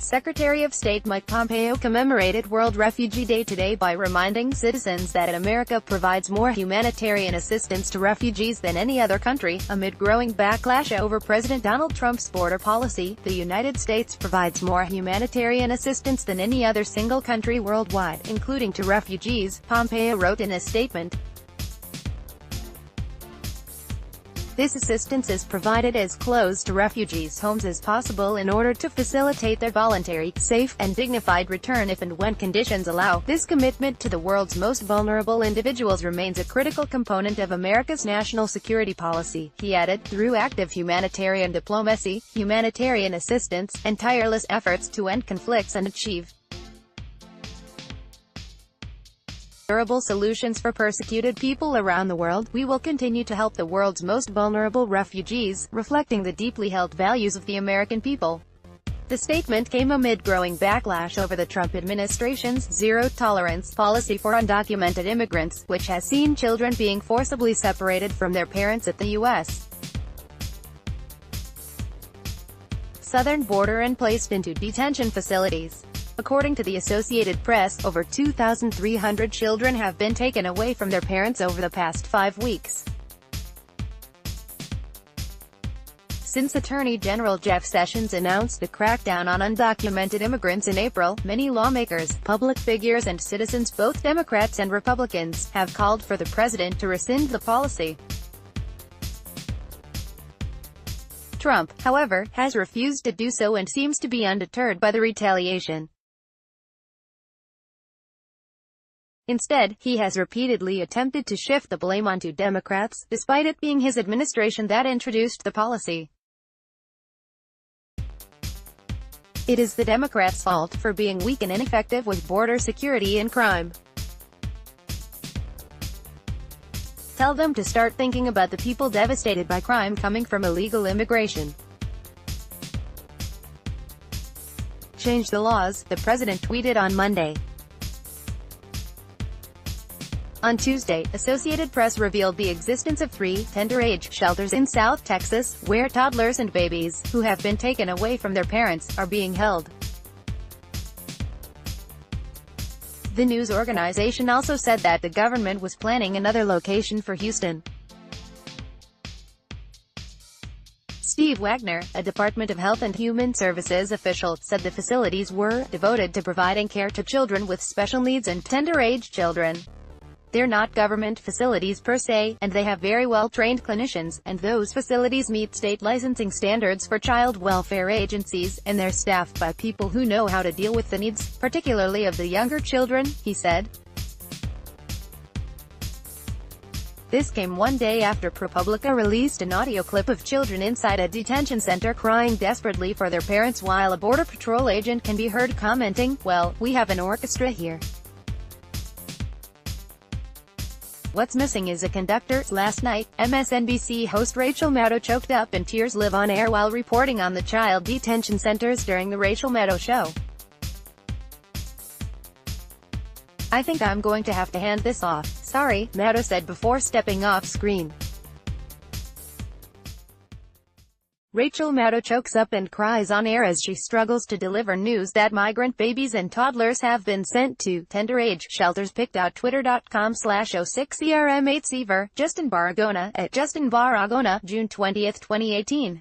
Secretary of State Mike Pompeo commemorated World Refugee Day today by reminding citizens that America provides more humanitarian assistance to refugees than any other country. Amid growing backlash over President Donald Trump's border policy, the United States provides more humanitarian assistance than any other single country worldwide, including to refugees, Pompeo wrote in a statement. This assistance is provided as close to refugees' homes as possible in order to facilitate their voluntary, safe, and dignified return if and when conditions allow. This commitment to the world's most vulnerable individuals remains a critical component of America's national security policy, he added. Through active humanitarian diplomacy, humanitarian assistance, and tireless efforts to end conflicts and achieve durable solutions for persecuted people around the world, we will continue to help the world's most vulnerable refugees, reflecting the deeply held values of the American people. The statement came amid growing backlash over the Trump administration's zero-tolerance policy for undocumented immigrants, which has seen children being forcibly separated from their parents at the U.S. southern border and placed into detention facilities. According to the Associated Press, over 2,300 children have been taken away from their parents over the past 5 weeks. Since Attorney General Jeff Sessions announced the crackdown on undocumented immigrants in April, many lawmakers, public figures and citizens, both Democrats and Republicans, have called for the president to rescind the policy. Trump, however, has refused to do so and seems to be undeterred by the retaliation. Instead, he has repeatedly attempted to shift the blame onto Democrats, despite it being his administration that introduced the policy. It is the Democrats' fault for being weak and ineffective with border security and crime. Tell them to start thinking about the people devastated by crime coming from illegal immigration. Change the laws, the president tweeted on Monday. On Tuesday, Associated Press revealed the existence of 3 tender-age shelters in South Texas, where toddlers and babies, who have been taken away from their parents, are being held. The news organization also said that the government was planning another location for Houston. Steve Wagner, a Department of Health and Human Services official, said the facilities were devoted to providing care to children with special needs and tender-age children. They're not government facilities per se, and they have very well-trained clinicians, and those facilities meet state licensing standards for child welfare agencies, and they're staffed by people who know how to deal with the needs, particularly of the younger children, he said. This came one day after ProPublica released an audio clip of children inside a detention center crying desperately for their parents, while a Border Patrol agent can be heard commenting, "Well, we have an orchestra here. What's missing is a conductor." Last night, MSNBC host Rachel Maddow choked up in tears live on air while reporting on the child detention centers during the Rachel Maddow Show. "I think I'm going to have to hand this off. Sorry," Maddow said before stepping off screen. Rachel Maddow chokes up and cries on air as she struggles to deliver news that migrant babies and toddlers have been sent to tender-age shelters. Picked out twitter.com/06CRM8Seaver, Justin Baragona, at Justin Baragona, June 20, 2018.